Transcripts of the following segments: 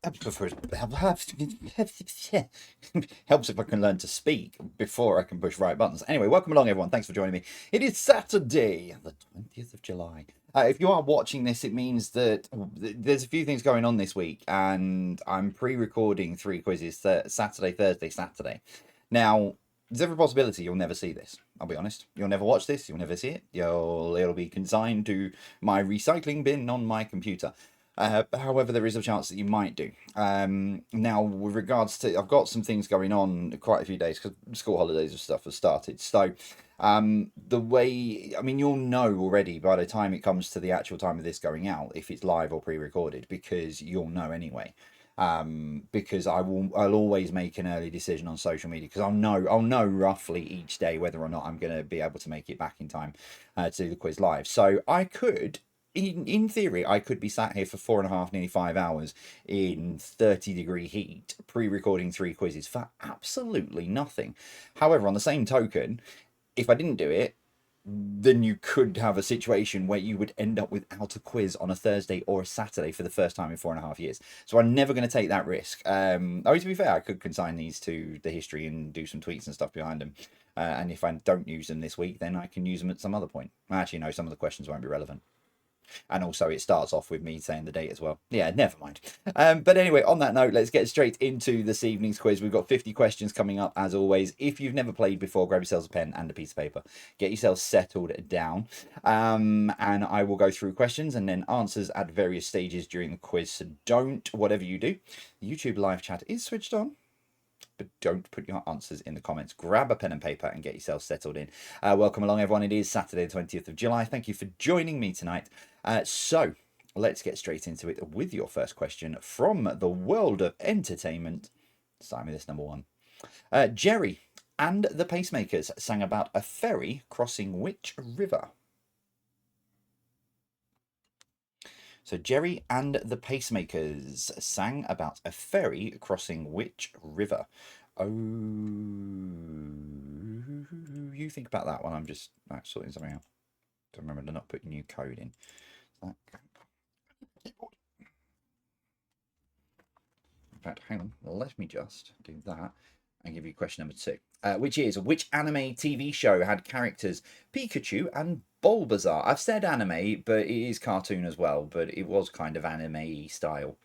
Helps if I can learn to speak before I can push right buttons. Anyway, welcome along, everyone. Thanks for joining me. It is Saturday, the 20th of July. If you are watching this, it means that there's a few things going on this week, and I'm pre-recording 3 quizzes Saturday, Thursday, Saturday. Now, there's every possibility you'll never see this. I'll be honest. You'll never watch this. You'll never see it. It'll be consigned to my recycling bin on my computer. However, there is a chance that you might do. Now, with regards to, I've got some things going on quite a few days because school holidays and stuff have started. So, the way, I mean, you'll know already by the time it comes to the actual time of this going out if it's live or pre-recorded, because you'll know anyway. Because I'll always make an early decision on social media, because I'll know roughly each day whether or not I'm going to be able to make it back in time to do the quiz live. So I could, in theory, I could be sat here for 4.5, nearly 5 hours in 30-degree heat, pre-recording 3 quizzes for absolutely nothing. However, on the same token, if I didn't do it, then you could have a situation where you would end up without a quiz on a Thursday or a Saturday for the first time in 4.5 years. So I'm never going to take that risk. To be fair, I could consign these to the history and do some tweets and stuff behind them. And if I don't use them this week, then I can use them at some other point. Actually, no, some of the questions won't be relevant. And also it starts off with me saying the date as well. Yeah, never mind. But anyway, on that note, let's get straight into this evening's quiz. We've got 50 questions coming up, as always. If you've never played before, grab yourselves a pen and a piece of paper. Get yourselves settled down. And I will go through questions and then answers at various stages during the quiz. So whatever you do, the YouTube live chat is switched on, but don't put your answers in the comments. Grab a pen and paper and get yourself settled in. Welcome along, everyone. It is Saturday, the 20th of July. Thank you for joining me tonight. So let's get straight into it with your first question from the world of entertainment. Start with this, number one. Jerry and the Pacemakers sang about a ferry crossing which river? So Jerry and the Pacemakers sang about a ferry crossing which river? Oh, you think about that one. I'm just sorting something out. Don't remember to not put new code in. In fact, hang on. Let me just do that and give you question number 2. Which anime TV show had characters Pikachu and Bulbasaur? I've said anime, but it is cartoon as well, but it was kind of anime style.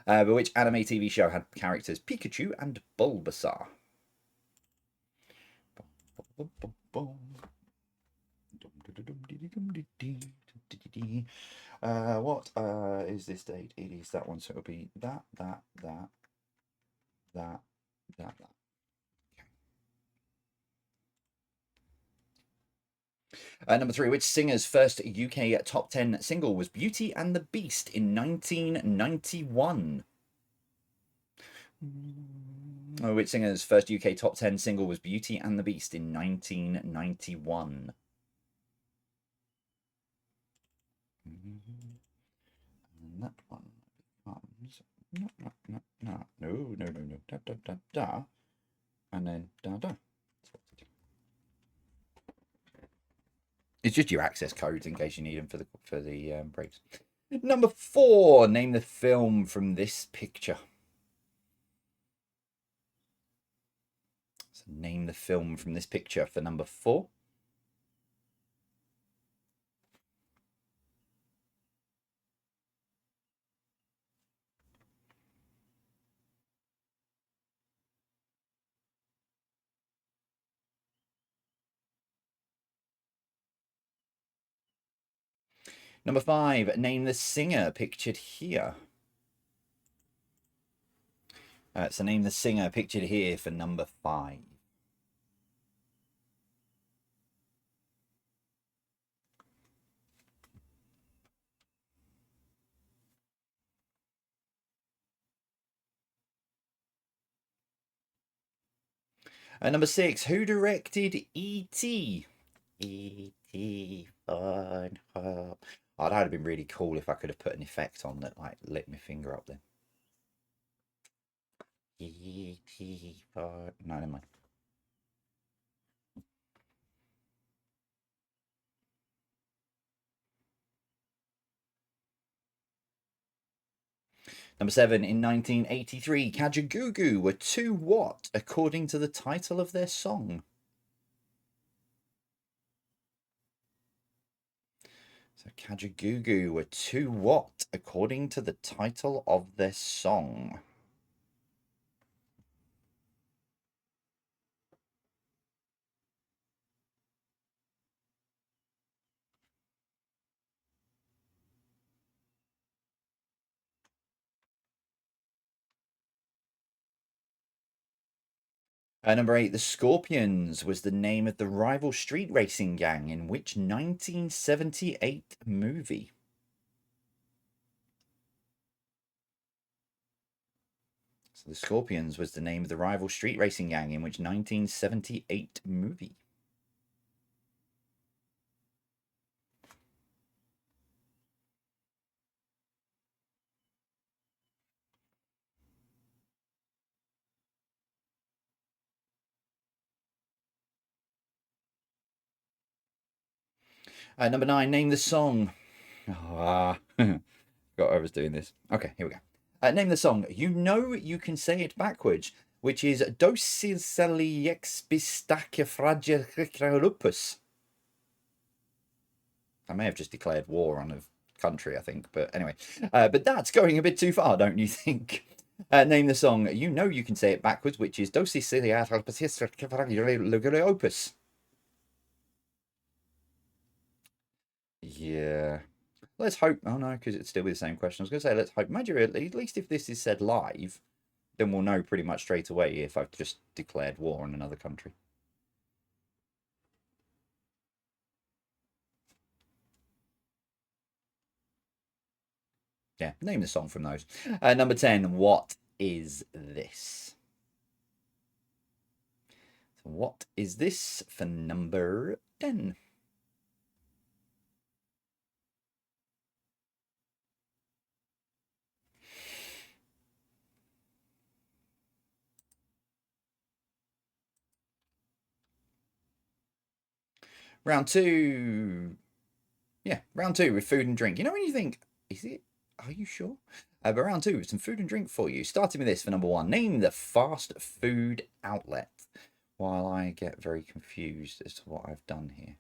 But which anime TV show had characters Pikachu and Bulbasaur? What is this date? It is that one, so it'll be that. Number 3, which singer's first UK top 10 single was Beauty and the Beast in 1991? Which singer's first UK top 10 single was Beauty and the Beast in 1991? And that one becomes no, da, and then da. It's just your access codes in case you need them for the breaks. Number 4, name the film from this picture. So name the film from this picture for number 4. Number 5, name the singer pictured here. So name the singer pictured here for number 5. Number 6, who directed E.T.? E.T. Fun. Oh, that would have been really cool if I could have put an effect on that, like lit my finger up then. E.T. Fun. No, never mind. Number 7, in 1983, Kajagoogoo were two what, according to the title of their song? So Kajagoogoo were two what, according to the title of their song? Number 8, the Scorpions was the name of the rival street racing gang in which 1978 movie? So the Scorpions was the name of the rival street racing gang in which 1978 movie? Number 9, name the song. Ah, forgot I was doing this. Okay, here we go. Name the song. You know you can say it backwards, which is Dosiceliexpistachefragilupus. I may have just declared war on a country, I think, but anyway. But that's going a bit too far, don't you think? Name the song. You know you can say it backwards, which is Dosiceliexpistachefragilupus. Yeah. Let's hope. Oh no, because it'd still be the same question. I was going to say, let's hope. Imagine at least if this is said live, then we'll know pretty much straight away if I've just declared war on another country. Yeah, name the song from those. Number 10, what is this? What is this for number 10? Round 2. Yeah, round 2 with food and drink. You know when you think, is it? Are you sure? But round 2 with some food and drink for you. Starting with this for number 1. Name the fast food outlet. While I get very confused as to what I've done here.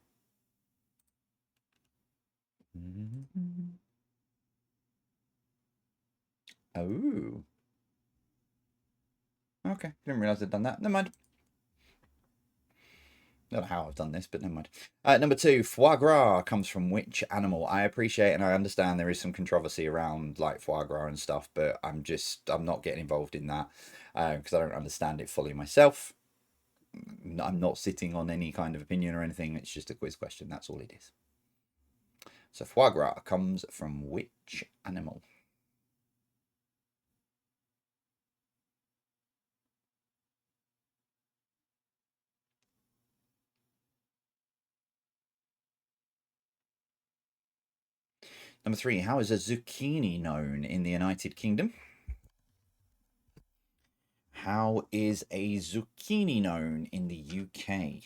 Oh. Okay, didn't realise I'd done that. Never mind. Don't know how I've done this, but never mind. Number 2, foie gras comes from which animal? I appreciate and I understand there is some controversy around like foie gras and stuff, but I'm not getting involved in that because I don't understand it fully myself. I'm not sitting on any kind of opinion or anything. It's just a quiz question. That's all it is. So foie gras comes from which animal? Number 3, how is a zucchini known in the United Kingdom? How is a zucchini known in the UK?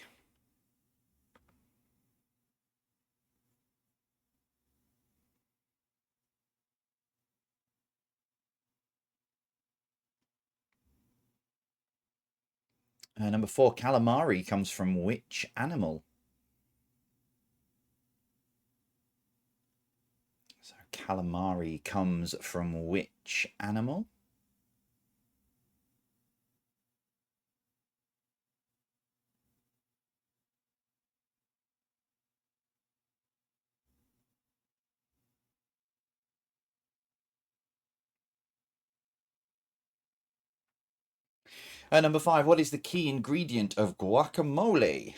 Number 4, calamari comes from which animal? So calamari comes from which animal? Number 5, what is the key ingredient of guacamole?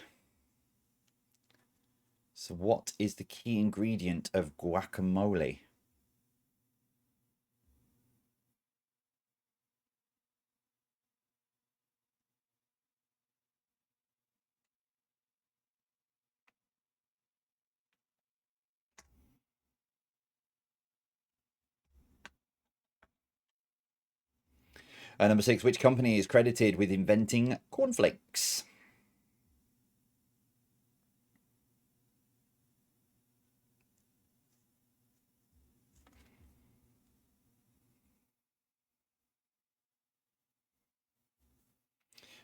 So what is the key ingredient of guacamole? Number 6, which company is credited with inventing cornflakes?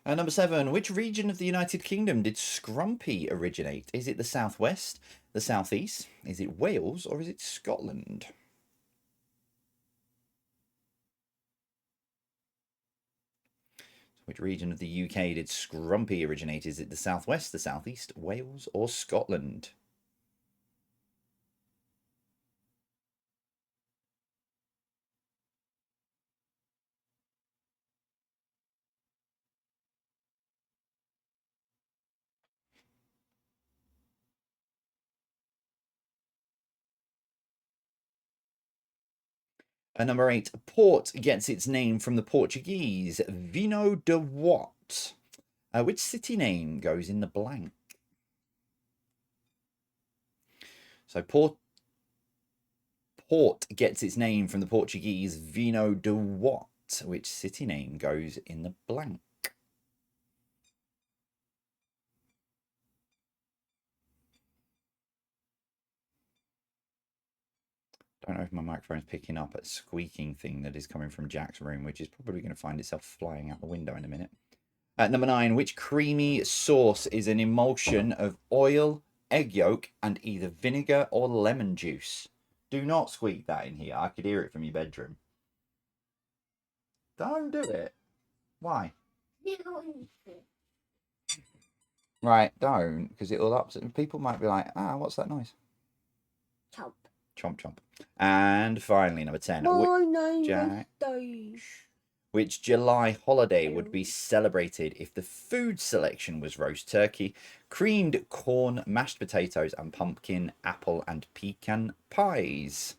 Number 7, which region of the United Kingdom did scrumpy originate? Is it the southwest, the southeast? Is it Wales or is it Scotland? Which region of the UK did scrumpy originate? Is it the southwest, the southeast, Wales or Scotland? Number 8, port gets its name from the Portuguese Vinho de what? Which city name goes in the blank? So port gets its name from the Portuguese Vinho de what? Which city name goes in the blank? I don't know if my microphone's picking up a squeaking thing that is coming from Jack's room, which is probably going to find itself flying out the window in a minute. Number 9, which creamy sauce is an emulsion of oil, egg yolk, and either vinegar or lemon juice? Do not squeak that in here. I could hear it from your bedroom. Don't do it. Why? Right, don't, because it'll upset. People might be like, what's that noise? Chomp. Chomp, chomp. And finally, number 10. Jack. Which July holiday would be celebrated if the food selection was roast turkey, creamed corn, mashed potatoes, and pumpkin, apple, and pecan pies?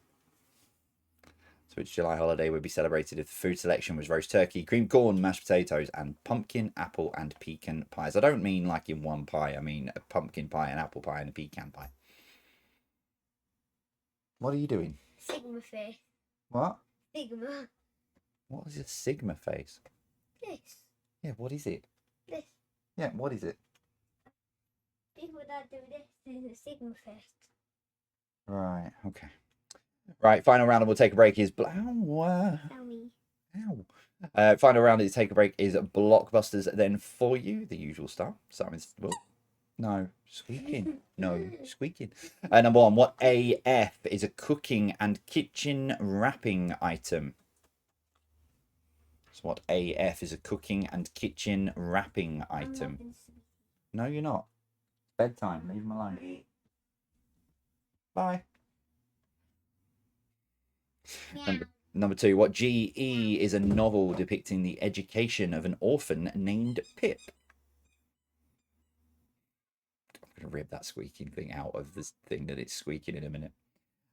So which July holiday would be celebrated if the food selection was roast turkey, creamed corn, mashed potatoes, and pumpkin, apple, and pecan pies? I don't mean like in one pie. I mean a pumpkin pie, an apple pie, and a pecan pie. What are you doing? Sigma face. What? Sigma. What is a Sigma face? This. Yeah, what is it? This. Yeah, what is it? People that do this is a Sigma face. Right, okay. Right, final round and we'll take a break is... Ow. Final round is take a break is blockbusters. Then for you, the usual stuff. Simon's... No, squeaking. No, squeaking. Number 1, what AF is a cooking and kitchen wrapping item? So what AF is a cooking and kitchen wrapping item? No, you're not. Bedtime. Leave him alone. Bye. Number 2, what GE is a novel depicting the education of an orphan named Pip? I'm going to rip that squeaking thing out of this thing that it's squeaking in a minute.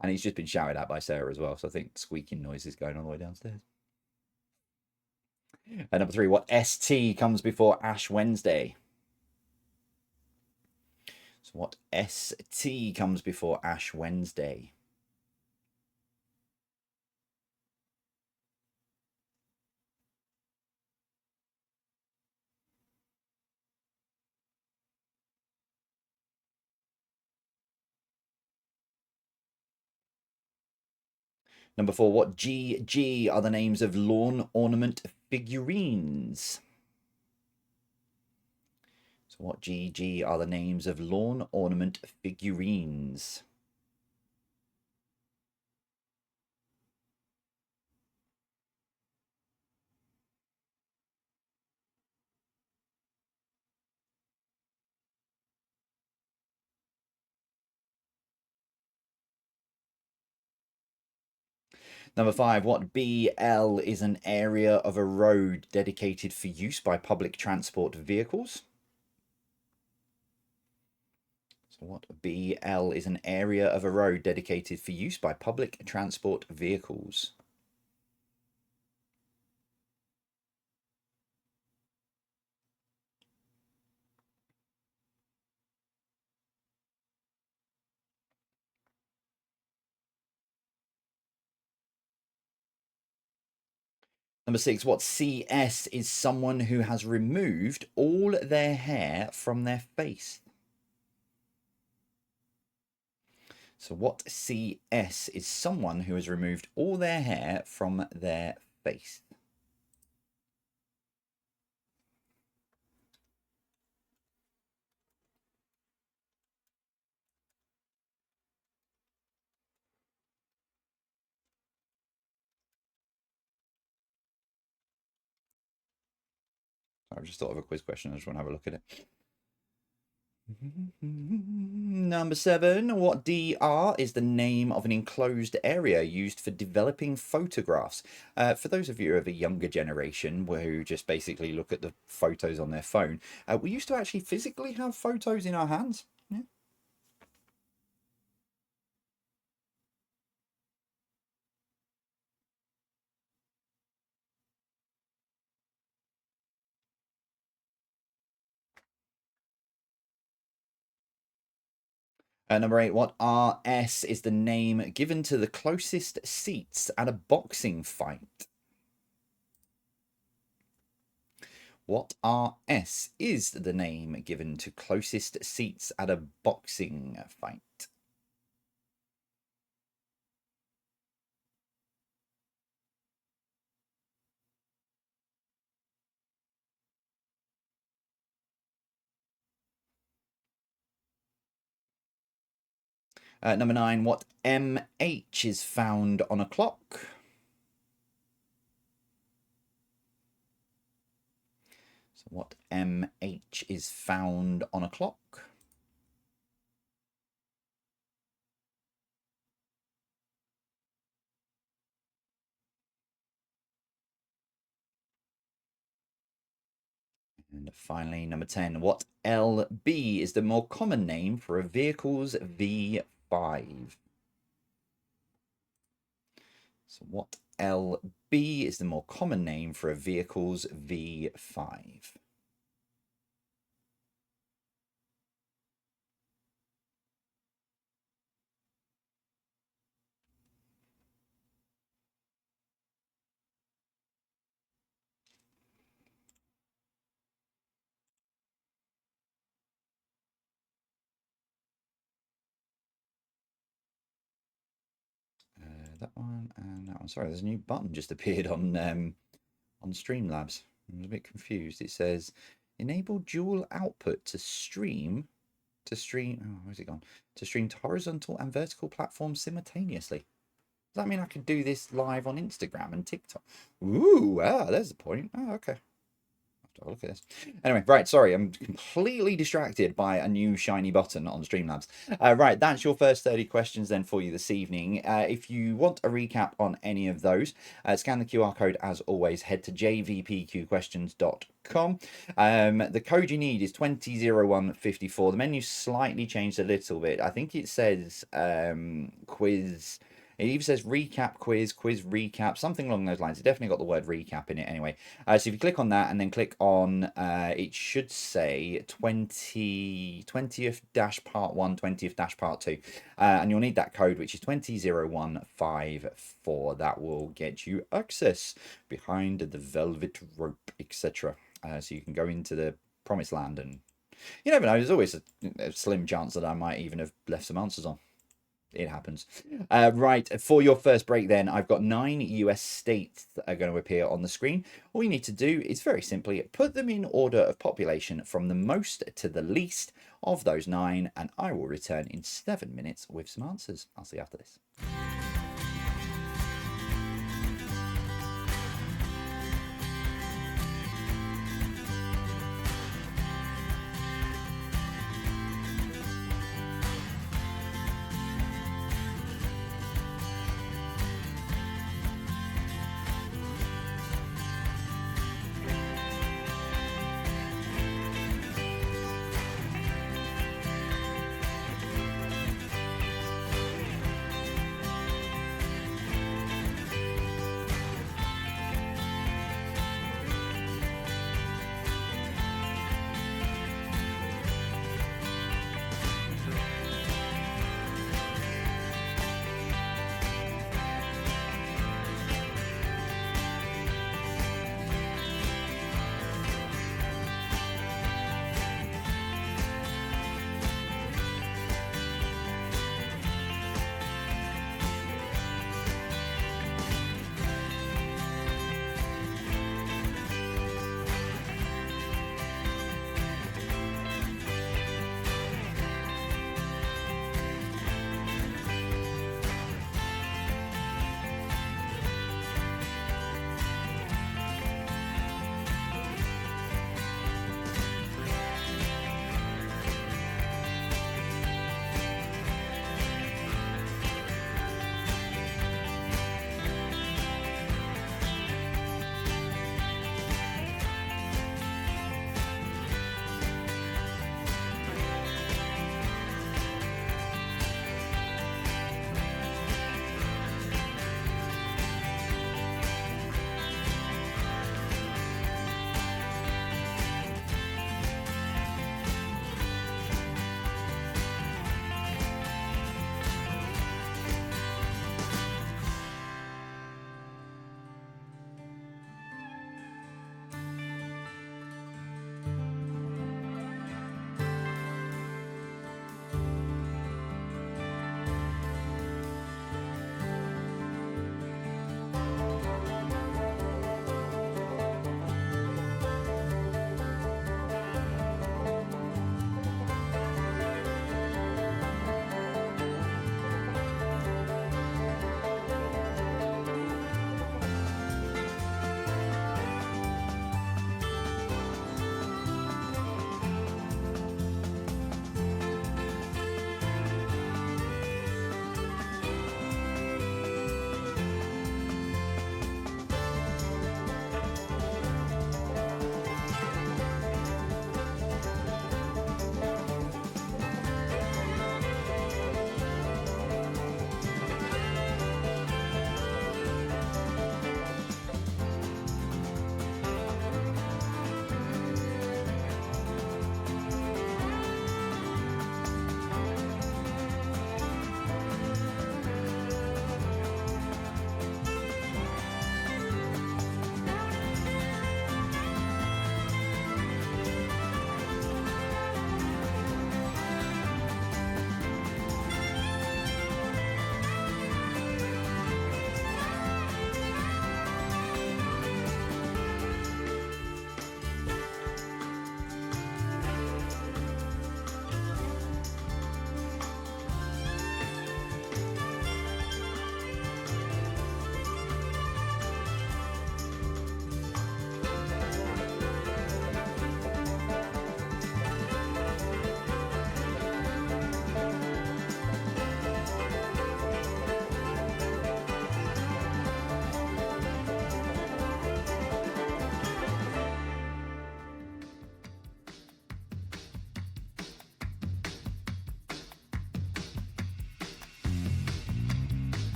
And he's just been shouted at by Sarah as well, so I think squeaking noise is going all the way downstairs. Number 3, what ST comes before Ash Wednesday? So what ST comes before Ash Wednesday? Number 4, what GG are the names of lawn ornament figurines? So what GG are the names of lawn ornament figurines? Number 5, what BL is an area of a road dedicated for use by public transport vehicles? So what BL is an area of a road dedicated for use by public transport vehicles? Number 6, what CS is someone who has removed all their hair from their face? So what CS is someone who has removed all their hair from their face? I've just thought of a quiz question. I just want to have a look at it. Number 7. What DR is the name of an enclosed area used for developing photographs? For those of you of a younger generation who just basically look at the photos on their phone, we used to actually physically have photos in our hands. Yeah. Number 8, what RS is the name given to the closest seats at a boxing fight? What RS is the name given to closest seats at a boxing fight? Number 9, what MH is found on a clock? So what MH is found on a clock? And finally, number 10, what LB is the more common name for a vehicle's V5? So what LB is the more common name for a vehicle's V5? That one and that one. Sorry, there's a new button just appeared on Streamlabs. I was a bit confused. It says enable dual output to stream. Oh, where's it gone? To stream to horizontal and vertical platforms simultaneously. Does that mean I could do this live on Instagram and TikTok? Ooh, there's the point. Oh, okay. I'll look at this. Anyway, right, sorry, I'm completely distracted by a new shiny button on Streamlabs. Right, that's your first 30 questions then for you this evening. If you want a recap on any of those, scan the QR code as always, head to jvpqquestions.com. The code you need is 200154. The menu slightly changed a little bit. I think it says quiz. It even says recap quiz recap, something along those lines. It definitely got the word recap in it anyway. So if you click on that and then click on, it should say 20th dash part 1, 20th dash part 2. And you'll need that code, which is 200154. That will get you access behind the velvet rope, etc. So you can go into the promised land, and you never know, there's always a slim chance that I might even have left some answers on. It happens. Right, for your first break then, I've got 9 US states that are going to appear on the screen. All you need to do is very simply put them in order of population from the most to the least of those 9, and I will return in 7 minutes with some answers. I'll see you after this.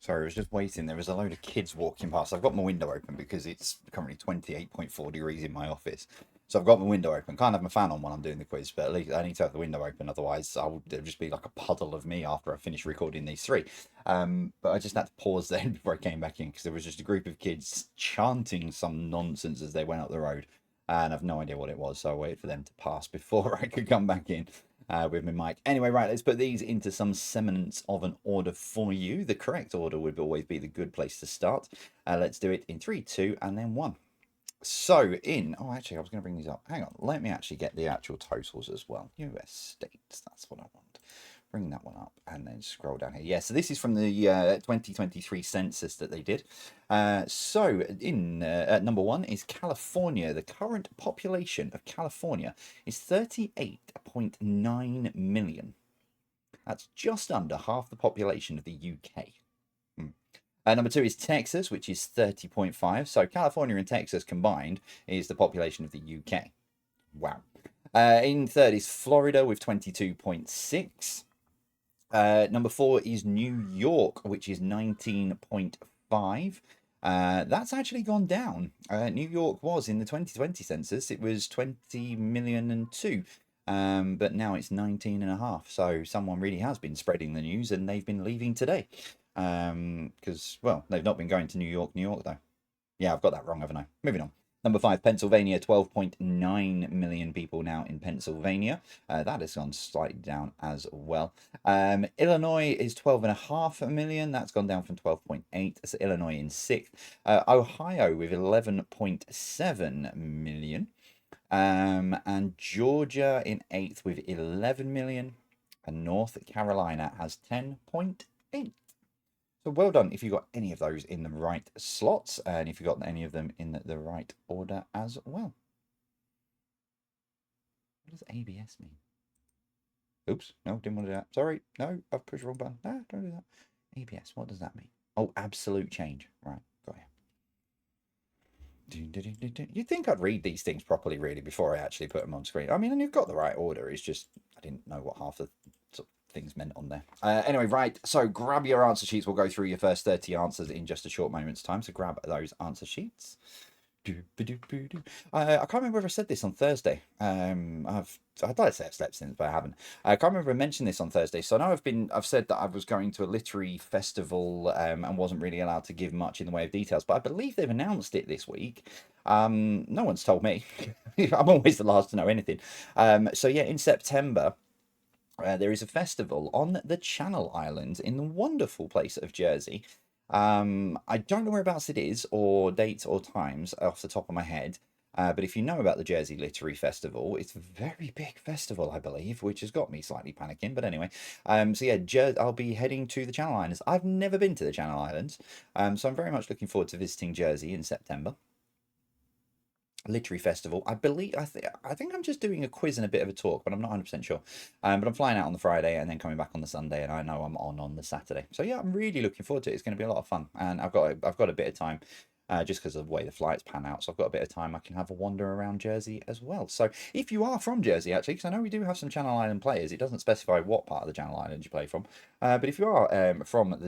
Sorry, I was just waiting. There was a load of kids walking past. I've got my window open because it's currently 28.4 degrees in my office. So I've got my window open. Can't have my fan on when I'm doing the quiz, but at least I need to have the window open. Otherwise, it'll just be like a puddle of me after I finish recording these three. But I just had to pause then before I came back in because there was just a group of kids chanting some nonsense as they went up the road. And I've no idea what it was. So I waited for them to pass before I could come back in. With my mic. Anyway, right, let's put these into some semblance of an order for you. The correct order would always be the good place to start. Let's do it in 3, 2, and then 1. So oh, actually, I was going to bring these up. Hang on, let me actually get the actual totals as well. US states, that's what I want. Bring that one up and then scroll down here. Yeah, so this is from the 2023 census that they did. So in at number 1 is California. The current population of California is 38.9 million. That's just under half the population of the UK. Number 2 is Texas, which is 30.5. So California and Texas combined is the population of the UK. Wow. In third is Florida with 22.6. Number 4 is New York, which is 19.5. That's actually gone down. New York was in the 2020 census, it was 20 million and 2. But now it's 19.5. So someone really has been spreading the news and they've been leaving today. Because, well, they've not been going to New York, though. Yeah, I've got that wrong, haven't I? Moving on. Number 5, Pennsylvania, 12.9 million people now in Pennsylvania. That has gone slightly down as well. Illinois is 12.5 million. That's gone down from 12.8. So Illinois in 6th. Ohio with 11.7 million. And Georgia in 8th with 11 million. And North Carolina has 10.8. So well done if you got any of those in the right slots, and if you got any of them in the right order as well. What does ABS mean? Oops, no, didn't want to do that. Sorry, no, I've pushed the wrong button. No, don't do that. ABS, what does that mean? Oh, absolute change. Right, got you. You'd think I'd read these things properly, really, before I actually put them on screen. I mean, and you've got the right order. It's just I didn't know what half the things meant on there. Anyway, right, so grab your answer sheets. We'll go through your first 30 answers in just a short moment's time, so grab those answer sheets. I can't remember if I said this on Thursday. I'd like to say I've slept since, but I haven't. I can't remember if I mentioned this on Thursday. So I know I've said that I was going to a literary festival and wasn't really allowed to give much in the way of details, but I believe they've announced it this week. No one's told me. I'm always the last to know anything. So yeah, in September, there is a festival on the Channel Islands in the wonderful place of Jersey. I don't know whereabouts it is, or dates or times off the top of my head. But if you know about the Jersey Literary Festival, it's a very big festival, I believe, which has got me slightly panicking. But anyway, so yeah, I'll be heading to the Channel Islands. I've never been to the Channel Islands, so I'm very much looking forward to visiting Jersey in September. Literary festival. I think I'm just doing a quiz and a bit of a talk, but I'm not 100% sure. But I'm flying out on the Friday and then coming back on the Sunday, and I know I'm on the Saturday. So yeah, I'm really looking forward to it. It's going to be a lot of fun, and I've got a bit of time. Just because of the way the flights pan out, so I've got a bit of time. I can have a wander around Jersey as well. So if you are from Jersey, actually, because I know we do have some Channel Island players, it doesn't specify what part of the Channel Islands you play from. But if you are from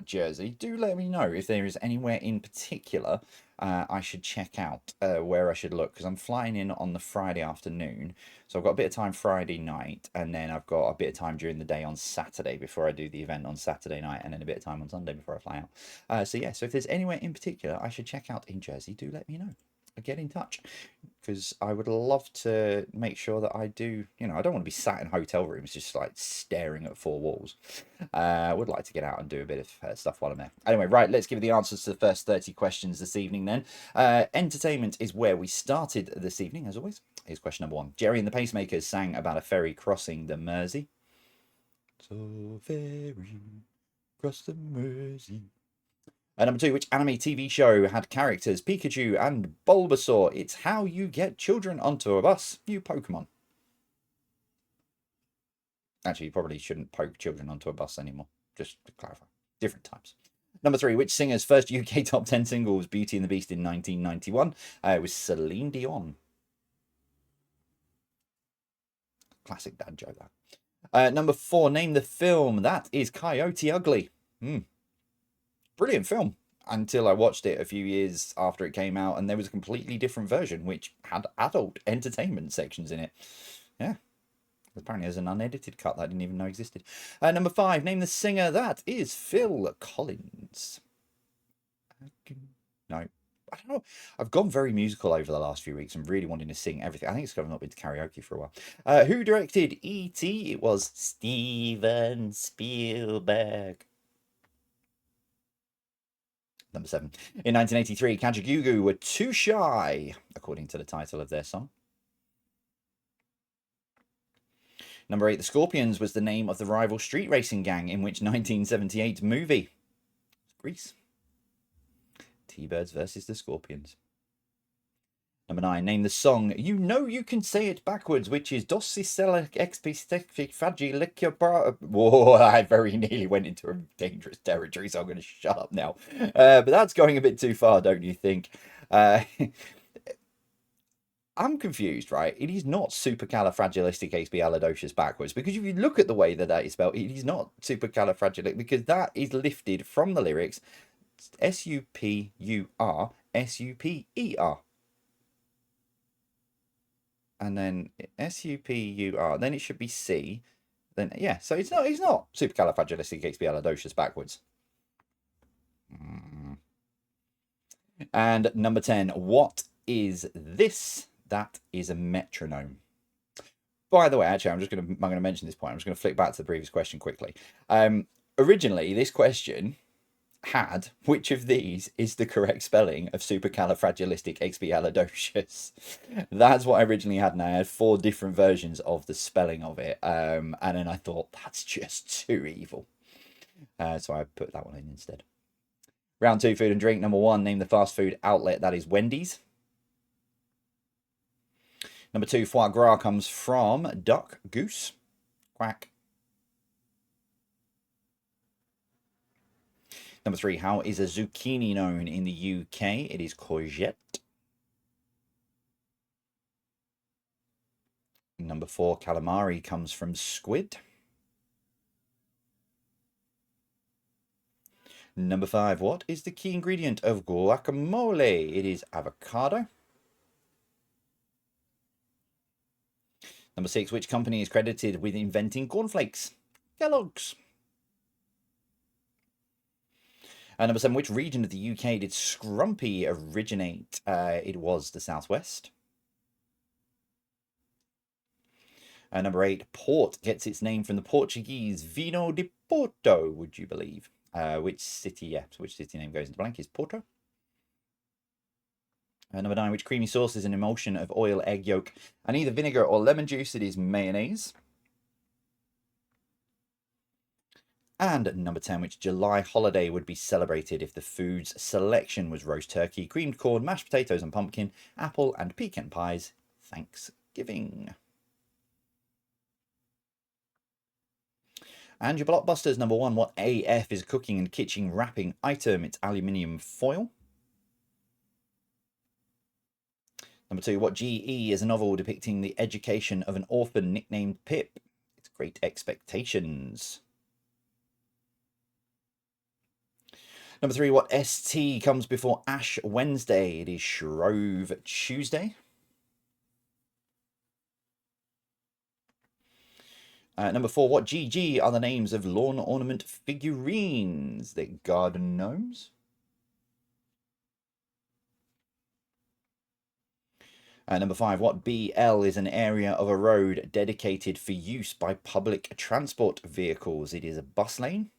Jersey, do let me know if there is anywhere in particular I should check out, where I should look, because I'm flying in on the Friday afternoon, so I've got a bit of time Friday night, and then I've got a bit of time during the day on Saturday before I do the event on Saturday night, and then a bit of time on Sunday before I fly out. So yeah, so if there's anywhere in particular I should check out in Jersey, do let me know. Get in touch, because I would love to make sure that I do, I don't want to be sat in hotel rooms just like staring at four walls. I would like to get out and do a bit of stuff while I'm there. Anyway, right, let's give you the answers to the first 30 questions this evening then. Entertainment is where we started this evening, as always. Here's question number 1. Jerry and the Pacemakers sang about a ferry crossing the Mersey. So ferry cross the Mersey. Number 2, which anime TV show had characters Pikachu and Bulbasaur? It's How You Get Children Onto a Bus. You Pokemon. Actually, you probably shouldn't poke children onto a bus anymore. Just to clarify. Different times. Number 3, which singer's first UK top 10 single was Beauty and the Beast in 1991? It was Celine Dion. Classic dad joke, that. Number 4, name the film. That is Coyote Ugly. brilliant film until I watched it a few years after it came out, and there was a completely different version which had adult entertainment sections in it. Yeah. Apparently, there's an unedited cut that I didn't even know existed. Number 5, name the singer. That is Phil Collins. No, I don't know. I've gone very musical over the last few weeks. I'm really wanting to sing everything. I think it's because I've not been to karaoke for a while. Who directed E.T.? It was Steven Spielberg. Number 7. In 1983, Kajagoogoo were too shy, according to the title of their song. Number 8, the Scorpions was the name of the rival street racing gang in which 1978 movie? Grease. T-Birds versus the Scorpions. Number 9, name the song You Know You Can Say It Backwards, which is Dossicella Expistific Fragilica. Whoa, I very nearly went into a dangerous territory, so I'm going to shut up now. But that's going a bit too far, don't you think? I'm confused, right? It is not supercalifragilisticexpialidocious backwards, because if you look at the way that is spelled, it is not supercalifragilistic, because that is lifted from the lyrics S-U-P-U-R, S-U-P-E-R. And then S-U-P-U-R, then it should be C. Then, yeah, so it's not supercalifragilisticexpialidocious backwards. And number 10, what is this? That is a metronome. By the way, actually, I'm going to mention this point. I'm just going to flick back to the previous question quickly. Originally, this question had which of these is the correct spelling of supercalifragilisticexpialidocious. That's what I originally had, and I had 4 different versions of the spelling of it. And then I thought that's just too evil, so I put that one in instead. Round 2, food and drink. Number 1, name the fast food outlet. That is Wendy's. Number 2, foie gras comes from duck, goose, quack. Number 3, how is a zucchini known in the UK? It is courgette. Number 4, calamari comes from squid. Number 5, what is the key ingredient of guacamole? It is avocado. Number 6, which company is credited with inventing cornflakes? Kellogg's. Number 7, which region of the UK did scrumpy originate? It was the southwest. Number 8, port gets its name from the Portuguese Vino de Porto, would you believe? Which city name goes into blank is Porto. Number 9, which creamy sauce is an emulsion of oil, egg yolk, and either vinegar or lemon juice? It is mayonnaise. And number 10, which July holiday would be celebrated if the food's selection was roast turkey, creamed corn, mashed potatoes and pumpkin, apple and pecan pies? Thanksgiving. And your blockbusters. Number 1, what AF is a cooking and kitchen wrapping item? It's aluminium foil. Number 2, what GE is a novel depicting the education of an orphan nicknamed Pip? It's Great Expectations. Number 3, what ST comes before Ash Wednesday? It is Shrove Tuesday. Number 4, what GG are the names of lawn ornament figurines? They're garden gnomes. Number 5, what BL is an area of a road dedicated for use by public transport vehicles? It is a bus lane.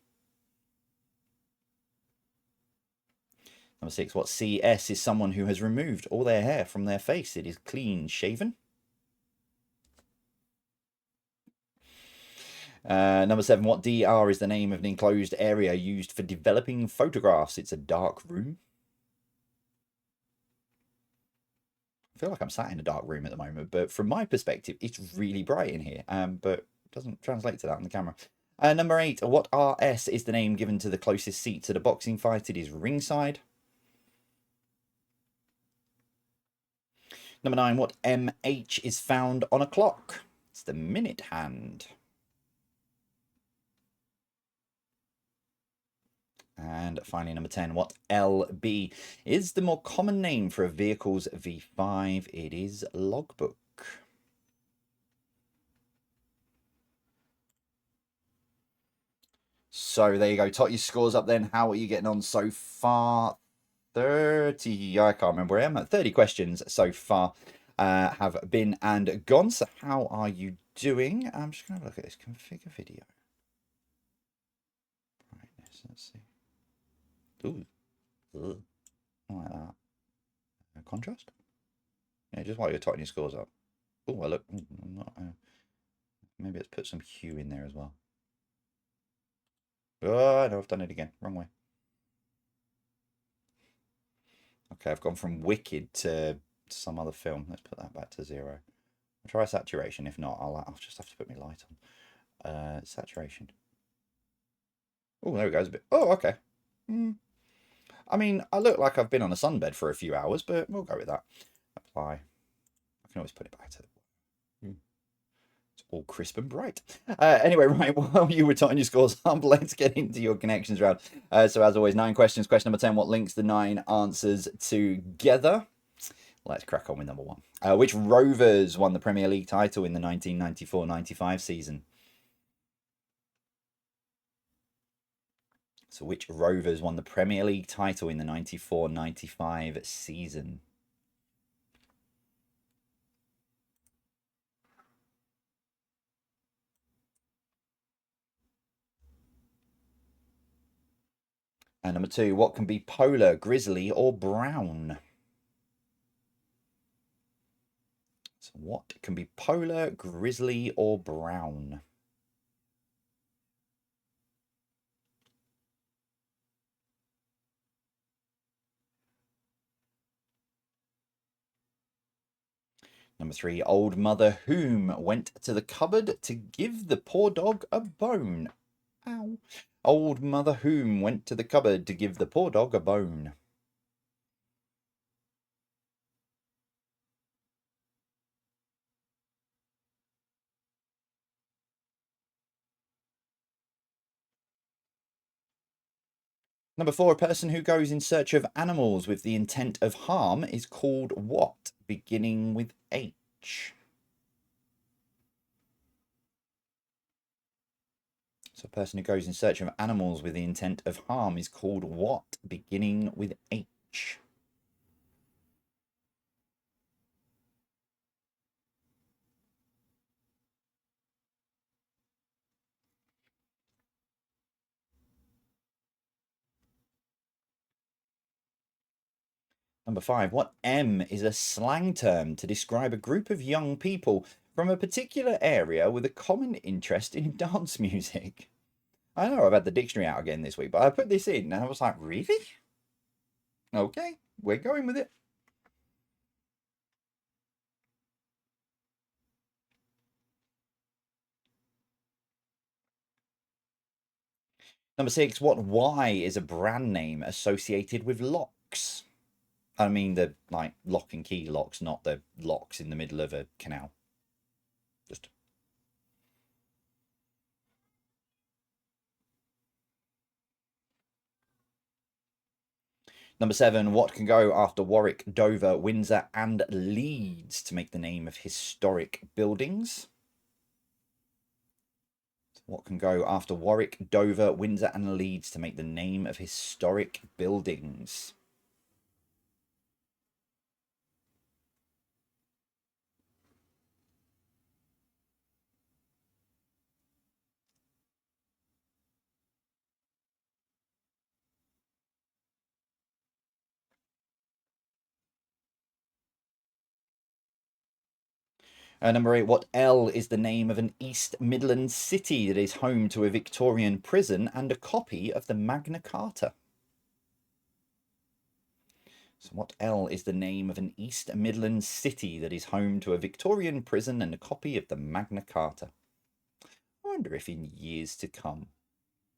Number 6, what CS is someone who has removed all their hair from their face? It is clean shaven. Number 7, what DR is the name of an enclosed area used for developing photographs? It's a dark room. I feel like I'm sat in a dark room at the moment, but from my perspective, it's really bright in here, but it doesn't translate to that on the camera. Number 8, what RS is the name given to the closest seat to the boxing fight? It is ringside. Number 9, what MH is found on a clock? It's the minute hand. And finally, number 10, what LB is the more common name for a vehicle's V5? It is logbook. So there you go. Tot your scores up then. How are you getting on so far? 30, I can't remember where I am at. 30 questions so far have been and gone. So how are you doing? I'm just going to look at this configure video. Brightness, let's see. Ooh, ugh. I like that. Contrast? Yeah, just while you're totting your scores up. Oh, well, look. I'm not, maybe let's put some hue in there as well. Oh, no, I've done it again. Wrong way. Okay, I've gone from Wicked to some other film. Let's put that back to 0. I'll try saturation. If not, I'll just have to put my light on. Saturation. Oh, there it goes a bit. Oh, okay. I mean, I look like I've been on a sunbed for a few hours, but we'll go with that. Apply. I can always put it back to it's all crisp and bright. Anyway, right, while you were typing your scores up, let's get into your connections round. So as always, 9 questions. Question number 10, what links the 9 answers together? Let's crack on with number 1. Which Rovers won the Premier League title in the 1994-95 season? So which Rovers won the Premier League title in the 94-95 season? And number 2, what can be polar, grizzly, or brown? So what can be polar, grizzly, or brown? Number 3, old mother whom went to the cupboard to give the poor dog a bone? Ow. Old mother whom went to the cupboard to give the poor dog a bone? Number 4, a person who goes in search of animals with the intent of harm is called what, beginning with H? So a person who goes in search of animals with the intent of harm is called what, beginning with H? Number 5, what M is a slang term to describe a group of young people from a particular area with a common interest in dance music? I know I've had the dictionary out again this week, but I put this in and I was like, really? Okay, we're going with it. Number 6, what Y is a brand name associated with locks? I mean the like lock and key locks, not the locks in the middle of a canal. Just Number 7, what can go after Warwick, Dover, Windsor, and Leeds to make the name of historic buildings? What can go after Warwick, Dover, Windsor, and Leeds to make the name of historic buildings? Number 8, what L is the name of an East Midlands city that is home to a Victorian prison and a copy of the Magna Carta? So what L is the name of an East Midlands city that is home to a Victorian prison and a copy of the Magna Carta? I wonder if in years to come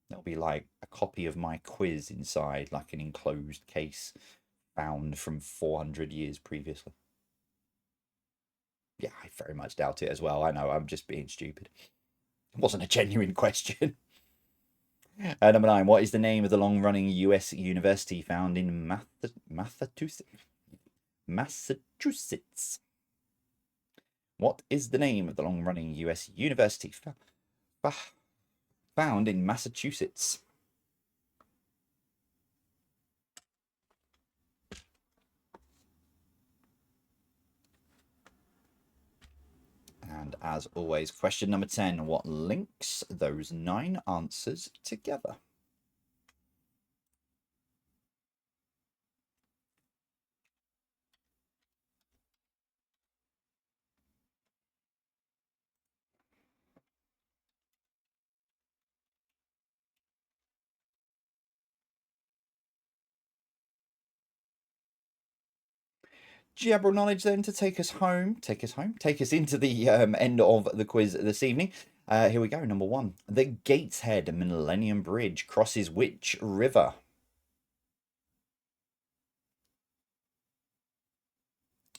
there'll be like a copy of my quiz inside, like an enclosed case found from 400 years previously. Yeah, I very much doubt it as well. I know, I'm just being stupid. It wasn't a genuine question. Number 9. What is the name of the long-running U.S. university found in Massachusetts? What is the name of the long-running U.S. university found in Massachusetts? And as always, question number 10. What links those 9 answers together? General knowledge then to take us into the end of the quiz this evening. Here we go. Number 1. The Gateshead Millennium Bridge crosses which river?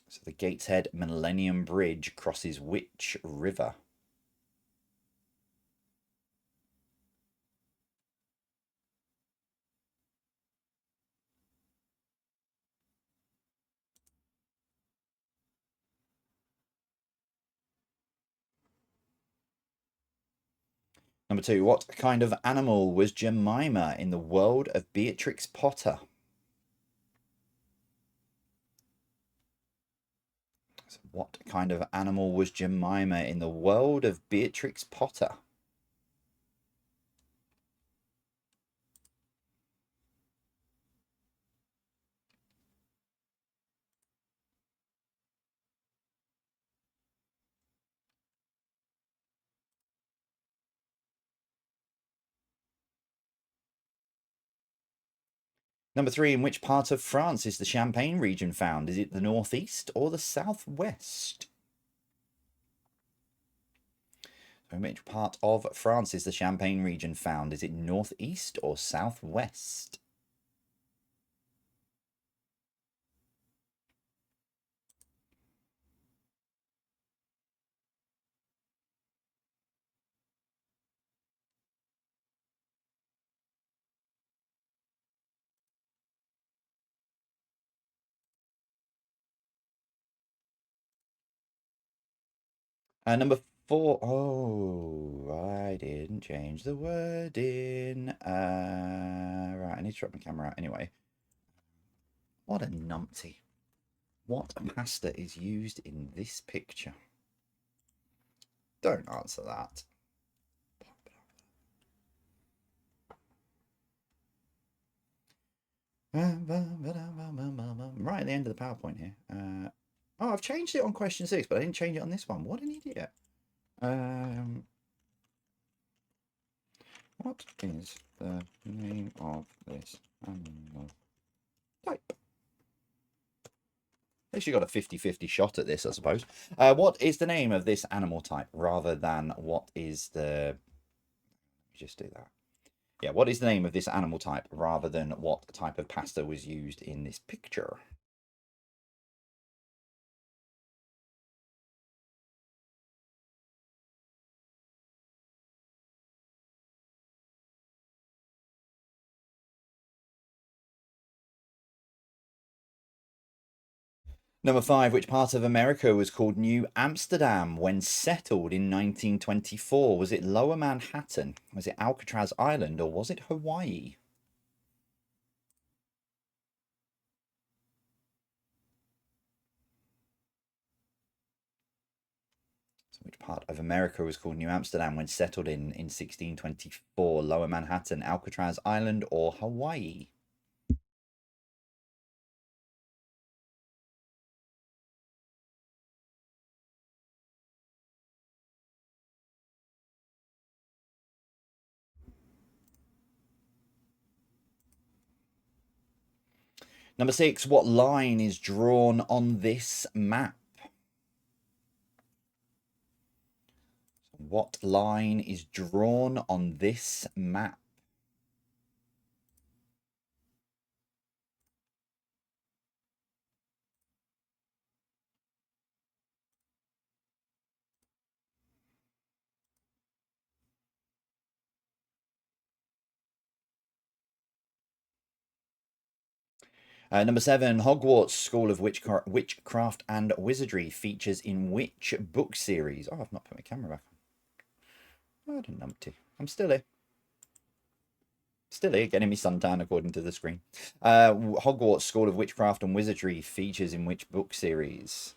So the Gateshead Millennium Bridge crosses which river? Number 2. What kind of animal was Jemima in the world of Beatrix Potter? So what kind of animal was Jemima in the world of Beatrix Potter? Number 3, in which part of France is the Champagne region found? Is it the northeast or the southwest? So in which part of France is the Champagne region found? Is it northeast or southwest? Number 4. Oh, I didn't change the wording. Right, I need to drop my camera out anyway. What a numpty. What pasta is used in this picture? Don't answer that. Right at the end of the PowerPoint here. Oh, I've changed it on question 6, but I didn't change it on this one. What an idiot. What is the name of this animal type? At least you got a 50-50 shot at this, I suppose. What is the name of this animal type rather than what is the... Let me just do that. Yeah, what is the name of this animal type rather than what type of pasta was used in this picture? Number 5, which part of America was called New Amsterdam when settled in 1924? Was it Lower Manhattan? Was it Alcatraz Island? Or was it Hawaii? So which part of America was called New Amsterdam when settled in 1624? Lower Manhattan, Alcatraz Island, or Hawaii? Number 6, what line is drawn on this map? What line is drawn on this map? Number 7, Hogwarts School of Witchcraft and Wizardry features in which book series? Oh, I've not put my camera back on. I didn't number 2. I'm still here. Still here, getting me suntan according to the screen. Hogwarts School of Witchcraft and Wizardry features in which book series?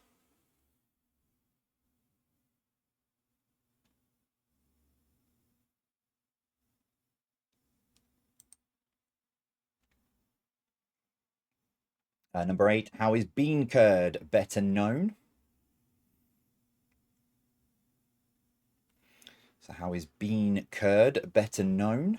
Number 8, how is bean curd better known? So how is bean curd better known?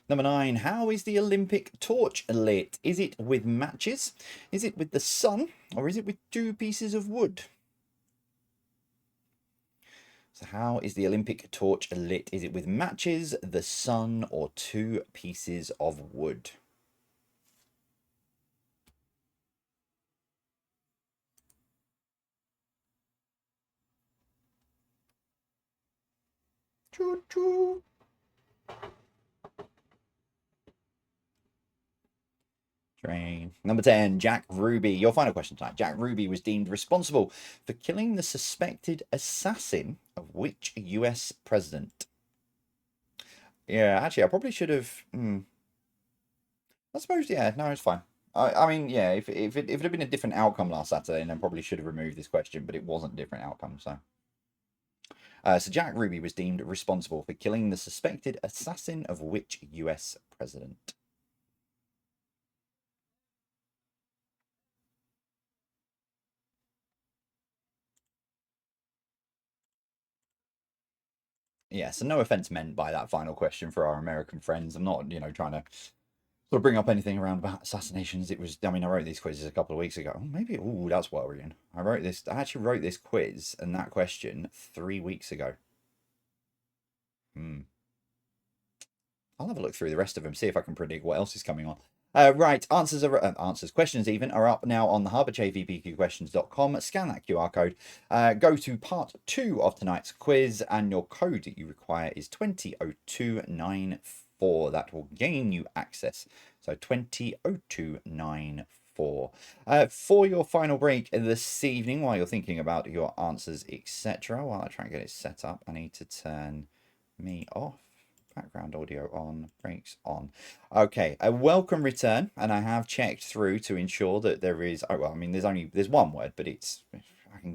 Number 9, how is the Olympic torch lit? Is it with matches? Is it with the sun? Or is it with 2 pieces of wood? So how is the Olympic torch lit? Is it with matches, the sun, or 2 pieces of wood? Choo choo. Train. Number 10, Jack Ruby. Your final question tonight. Jack Ruby was deemed responsible for killing the suspected assassin of which US president? Yeah, actually, I probably should have. I suppose, yeah, no, it's fine. I mean, yeah, if it had been a different outcome last Saturday, then I probably should have removed this question, but it wasn't a different outcome, so. So Jack Ruby was deemed responsible for killing the suspected assassin of which US president? Yeah, so no offense meant by that final question for our American friends. I'm not, trying to sort of bring up anything around about assassinations. It was, I mean, I wrote these quizzes a couple of weeks ago. Maybe, that's worrying. I actually wrote this quiz and that question 3 weeks ago. I'll have a look through the rest of them, see if I can predict what else is coming on. Right, questions even are up now on the hub at jvpqquestions.com. Scan that QR code. Go to part 2 of tonight's quiz, and your code that you require is 200294. That will gain you access. So 200294. For your final break this evening, while you're thinking about your answers, etc., while I try and get it set up, I need to turn me off. Background audio on, brakes on. Okay, a welcome return, and I have checked through to ensure that there is. Oh well, I mean, there's one word, but it's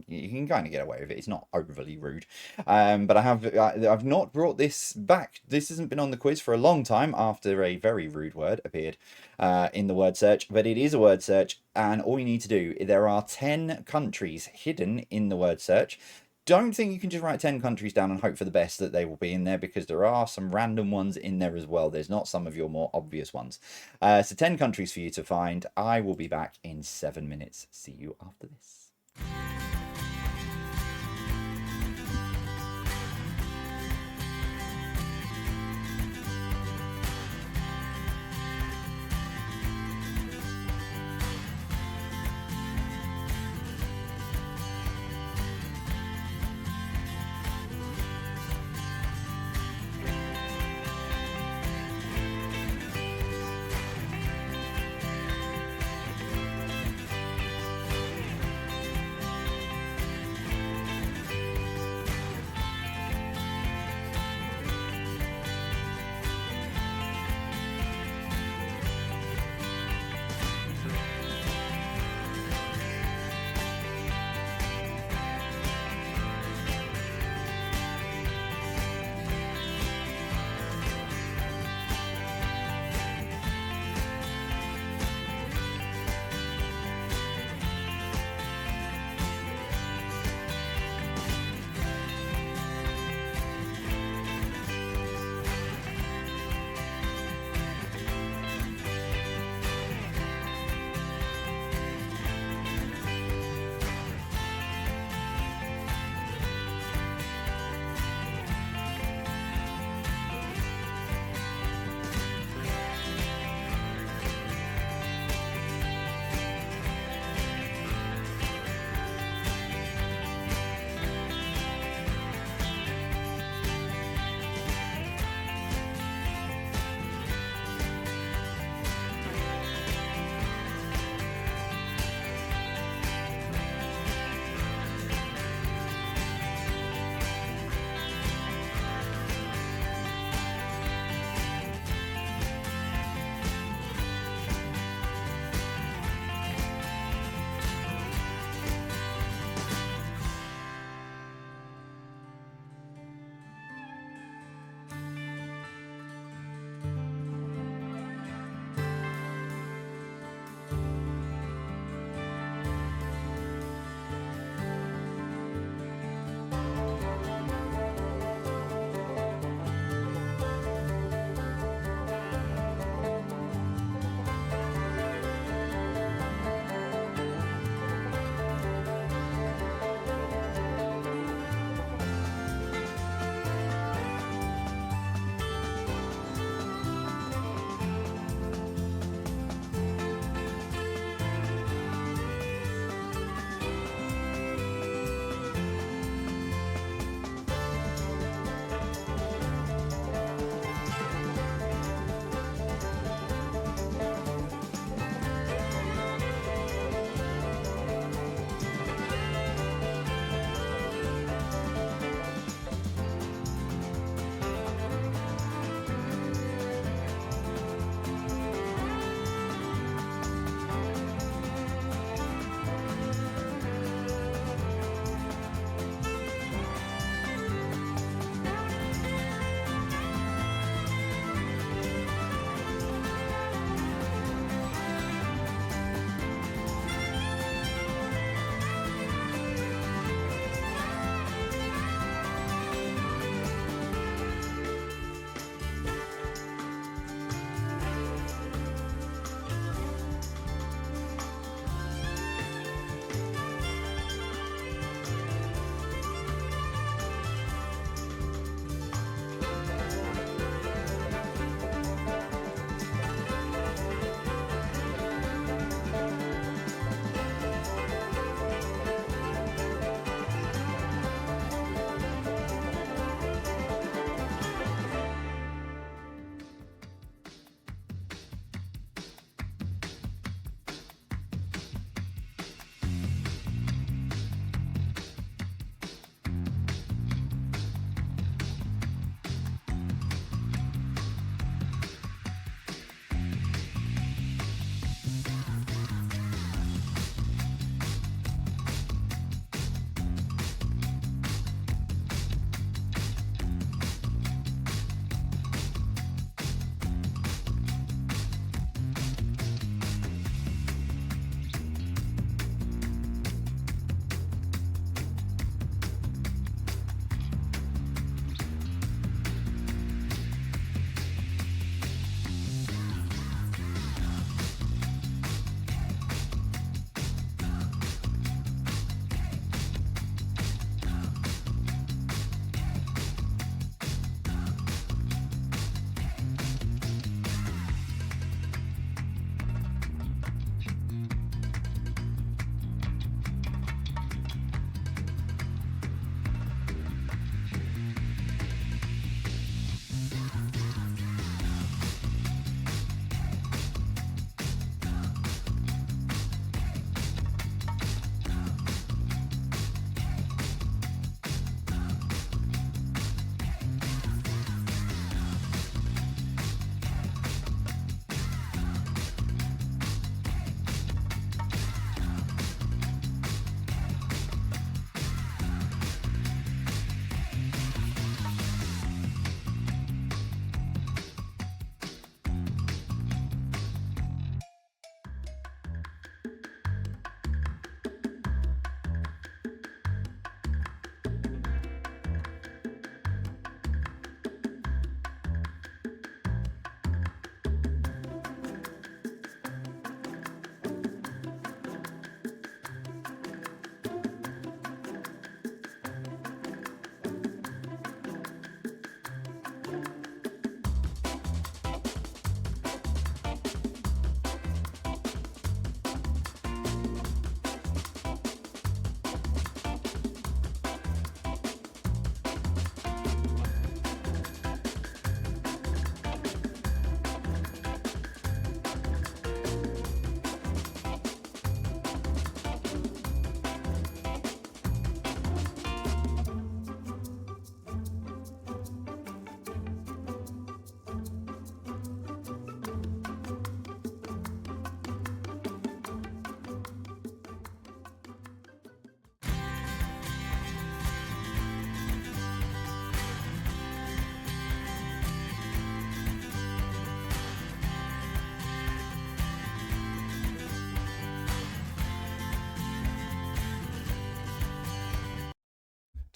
you can kind of get away with it. It's not overly rude. But I've not brought this back. This hasn't been on the quiz for a long time after a very rude word appeared in the word search. But it is a word search, and all you need to do, there are 10 countries hidden in the word search. Don't think you can just write 10 countries down and hope for the best that they will be in there, because there are some random ones in there as well. There's not some of your more obvious ones. So 10 countries for you to find. I will be back in 7 minutes. See you after this.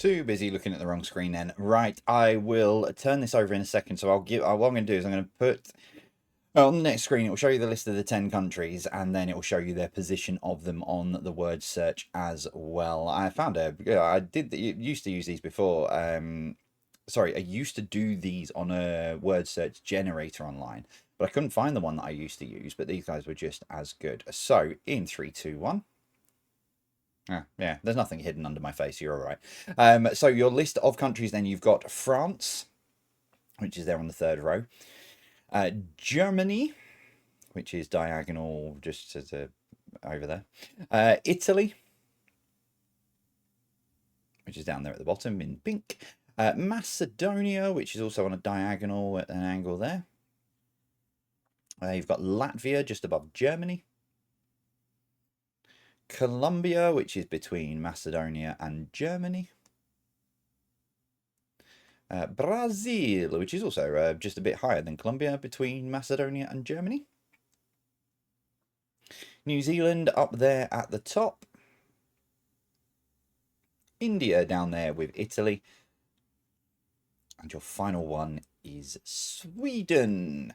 Too busy looking at the wrong screen then. Right, I will turn this over in a second. So what I'm going to do is I'm going to put on the next screen, it will show you the list of the 10 countries, and then it will show you their position of them on the word search as well. I found used to use these before. Sorry, I used to do these on a word search generator online, but I couldn't find the one that I used to use, but these guys were just as good. So in 3, 2, 1. Yeah, there's nothing hidden under my face. You're all right. So your list of countries, then you've got France, which is there on the third row. Germany, which is diagonal just over there. Italy, which is down there at the bottom in pink. Macedonia, which is also on a diagonal at an angle there. You've got Latvia just above Germany. Colombia, which is between Macedonia and Germany. Brazil, which is also just a bit higher than Colombia, between Macedonia and Germany. New Zealand up there at the top. India down there with Italy. And your final one is Sweden.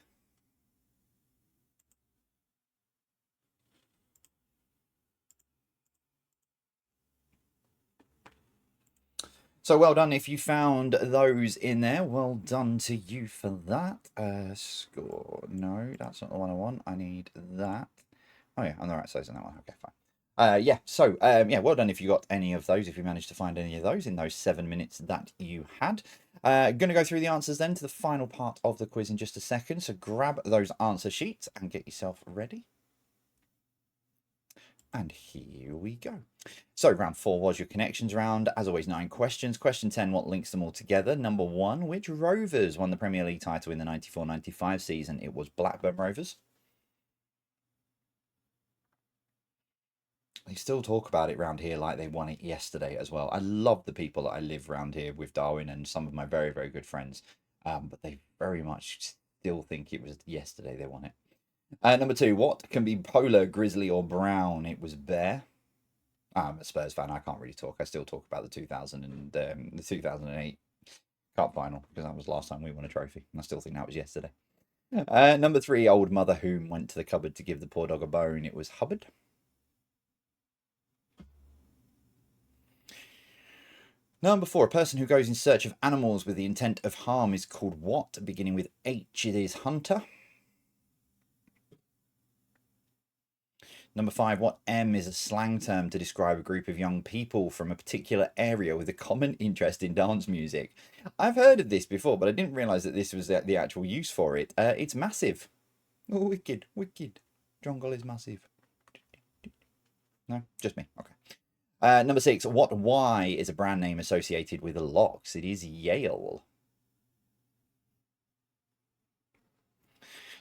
So well done if you found those in there. Well done to you for that. Score. No, that's not the one I want. I need that. Oh yeah, I'm the right size on that one. Okay, fine. Yeah, so yeah, well done if you got any of those, if you managed to find any of those in those 7 minutes that you had. Going to go through the answers then to the final part of the quiz in just a second. So grab those answer sheets and get yourself ready. And here we go. So round 4 was your connections round. As always, 9 questions. Question 10, what links them all together? Number 1, which Rovers won the Premier League title in the 94-95 season? It was Blackburn Rovers. They still talk about it round here like they won it yesterday as well. I love the people that I live round here with Darwin and some of my very, very good friends. But they very much still think it was yesterday they won it. Number 2, what can be polar, grizzly, or brown? It was bear. I'm a Spurs fan. I can't really talk. I still talk about the 2008 Cup final because that was the last time we won a trophy. And I still think that was yesterday. Number 3, old mother whom went to the cupboard to give the poor dog a bone. It was Hubbard. Number 4, a person who goes in search of animals with the intent of harm is called what? Beginning with H, it is hunter. Number 5, what M is a slang term to describe a group of young people from a particular area with a common interest in dance music? I've heard of this before, but I didn't realise that this was the actual use for it. It's massive. Oh, wicked, wicked. Jungle is massive. No, just me. Okay. Number 6, what Y is a brand name associated with locks? It is Yale.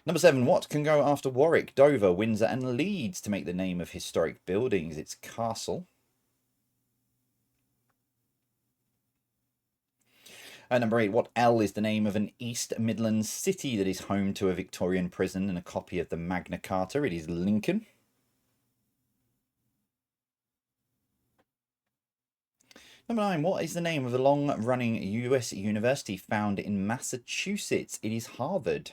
Number 7, what can go after Warwick, Dover, Windsor and Leeds to make the name of historic buildings? It's Castle. Number 8, what L is the name of an East Midlands city that is home to a Victorian prison and a copy of the Magna Carta? It is Lincoln. Number 9, what is the name of a long-running US university found in Massachusetts? It is Harvard.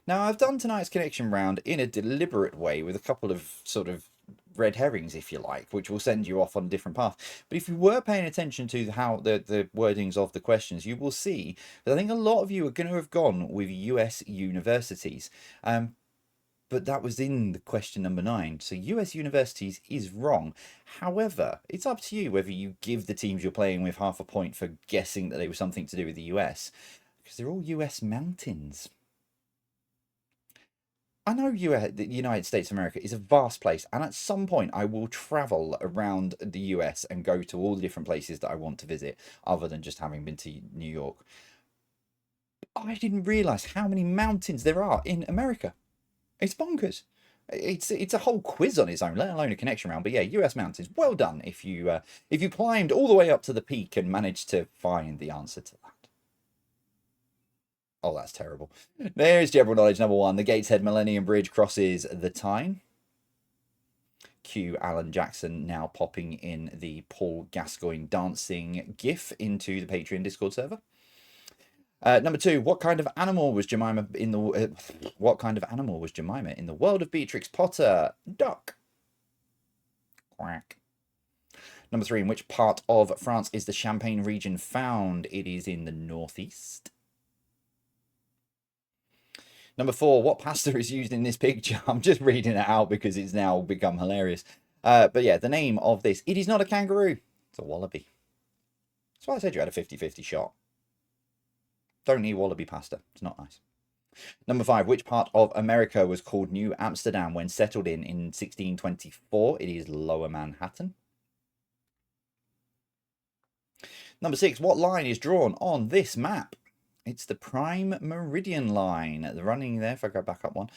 Now, I've done tonight's connection round in a deliberate way with a couple of sort of red herrings, if you like, which will send you off on a different path. But if you were paying attention to how the wordings of the questions, you will see that I think a lot of you are going to have gone with US universities. But that was in the question number 9. So US universities is wrong. However, it's up to you whether you give the teams you're playing with half a point for guessing that they were something to do with the US. Because they're all US mountains. I know the United States of America is a vast place, and at some point I will travel around the US and go to all the different places that I want to visit, other than just having been to New York. I didn't realise how many mountains there are in America. It's bonkers. It's a whole quiz on its own, let alone a connection round. But yeah, US mountains. Well done if you climbed all the way up to the peak and managed to find the answer to that. Oh, that's terrible. There's general knowledge number 1. The Gateshead Millennium Bridge crosses the Tyne. cue Alan Jackson now popping in the Paul Gascoigne dancing GIF into the Patreon Discord server. Number 2, what kind of animal was Jemima in the world of Beatrix Potter? Duck. Quack. Number 3, in which part of France is the Champagne region found? It is in the northeast. Number 4, what pasta is used in this picture? I'm just reading it out because it's now become hilarious. But yeah, the name of this, it is not a kangaroo. It's a wallaby. That's why I said you had a 50-50 shot. Don't eat wallaby pasta. It's not nice. Number 5, which part of America was called New Amsterdam when settled in 1624? It is Lower Manhattan. Number 6, what line is drawn on this map? It's the Prime Meridian line, running there, if I go back up one,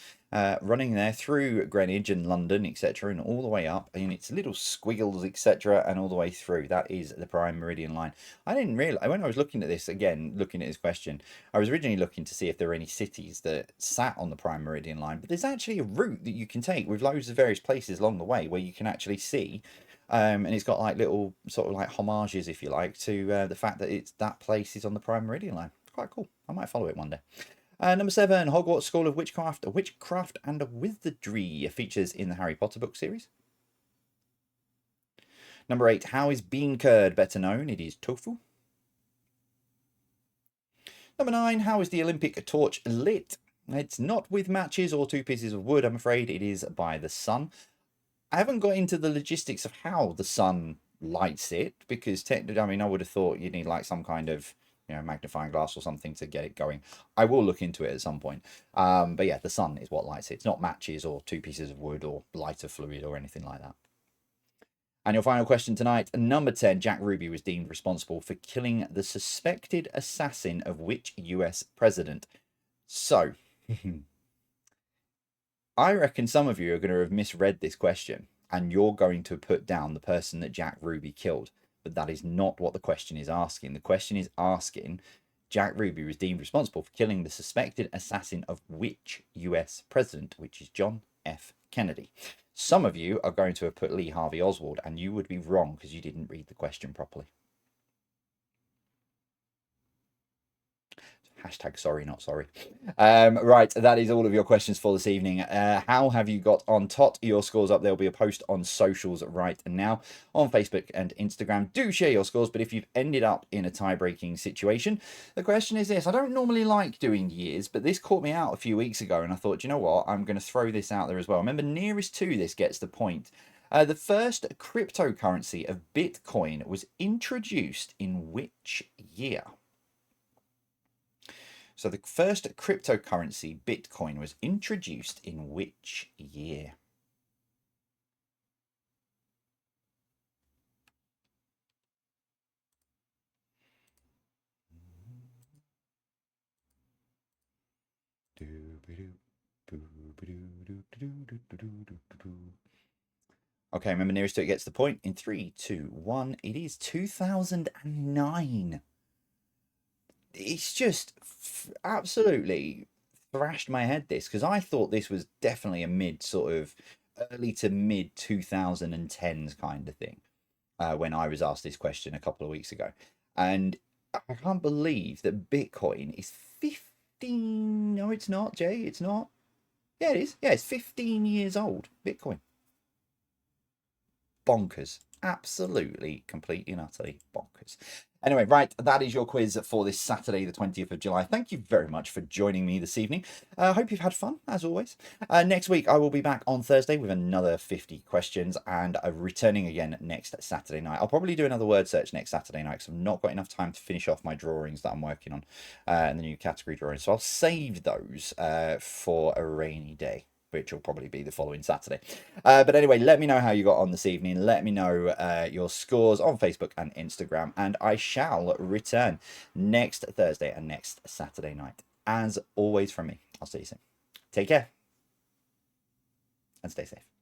running there through Greenwich and London, etc., and all the way up, and it's little squiggles, etc., and all the way through. That is the Prime Meridian line. I didn't realize, when I was looking at this, again, looking at this question, I was originally looking to see if there were any cities that sat on the Prime Meridian line, but there's actually a route that you can take with loads of various places along the way where you can actually see. And it's got like little sort of like homages, if you like, to the fact that that place is on the Prime Meridian line. Quite cool. I might follow it one day. Number 7, Hogwarts School of Witchcraft and Wizardry features in the Harry Potter book series. Number 8, how is bean curd better known? It is tofu. Number 9, how is the Olympic torch lit? It's not with matches or 2 pieces of wood, I'm afraid. It is by the sun. I haven't got into the logistics of how the sun lights it, because technically, I mean, I would have thought you'd need like some kind of, magnifying glass or something to get it going. I will look into it at some point. But yeah, the sun is what lights it. It's not matches or 2 pieces of wood or lighter fluid or anything like that. And your final question tonight, number 10, Jack Ruby was deemed responsible for killing the suspected assassin of which US president? So, I reckon some of you are going to have misread this question and you're going to put down the person that Jack Ruby killed. But that is not what the question is asking. The question is asking, Jack Ruby was deemed responsible for killing the suspected assassin of which US president, which is John F. Kennedy. Some of you are going to have put Lee Harvey Oswald, and you would be wrong because you didn't read the question properly. Hashtag sorry, not sorry. Right, that is all of your questions for this evening. How have you got on? Tot your scores up. There'll be a post on socials right now on Facebook and Instagram. Do share your scores, but if you've ended up in a tie-breaking situation, the question is this. I don't normally like doing years, but this caught me out a few weeks ago, and I thought, you know what? I'm going to throw this out there as well. Remember, nearest to this gets the point. The first cryptocurrency of Bitcoin was introduced in which year? So the first cryptocurrency, Bitcoin, was introduced in which year? Okay, remember, nearest to it gets the point. In 3, 2, 1, it is 2009. It's just absolutely thrashed my head, this, because I thought this was definitely a early to mid 2010s kind of thing when I was asked this question a couple of weeks ago. And I can't believe that Bitcoin is 15. No, it's not, Jay. It's not. Yeah, it is. Yeah, it's 15 years old. Bitcoin. Bonkers. Absolutely, completely and utterly bonkers. Anyway, right, that is your quiz for this Saturday, the 20th of July. Thank you very much for joining me this evening. I hope you've had fun, as always. Next week, I will be back on Thursday with another 50 questions and returning again next Saturday night. I'll probably do another word search next Saturday night because I've not got enough time to finish off my drawings that I'm working on and the new category drawings. So I'll save those for a rainy day, which will probably be the following Saturday. But anyway, let me know how you got on this evening. Let me know your scores on Facebook and Instagram. And I shall return next Thursday and next Saturday night. As always from me, I'll see you soon. Take care and stay safe.